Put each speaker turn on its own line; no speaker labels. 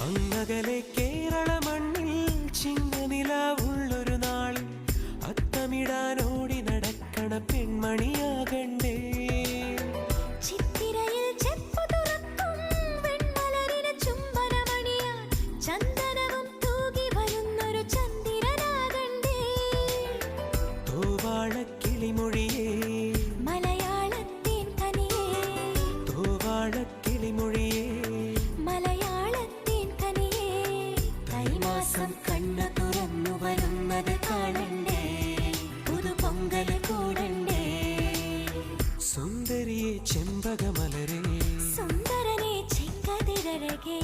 അങ്ങകലെ കേരള മണ്ണിൽ ചിങ്ങനിലാവുള്ളൊരു നാളിൽ അത്തമിടാനോടി നടക്കണ പെൺമണിയാകണ്ടേ.
ചിത്തിരയിൽ ചെപ്പു തുറക്കും വെൺമലരിന് ചുംബനമണിയാൻ ചന്ദനവും തൂകി വരുന്നൊരു ചന്ദ്രനാകണ്ടേ.
തോവാളക്കിളിമൊഴിയേ
മലയാളത്തിൻ കനിയേ,
തോവാളക്കിളിമൊഴിയേ
മലയാളത്തിൻ കനിയേ. കൈമാസം കണ്ണു തുറന്നു വരുന്നത് കാണണ്ടേ, പുതുപൊങ്കൽ കൂടണ്ടേ.
സുന്ദരിയെ ചെമ്പകമലരേ,
സുന്ദരനെ ചെങ്കതിരഴകേ.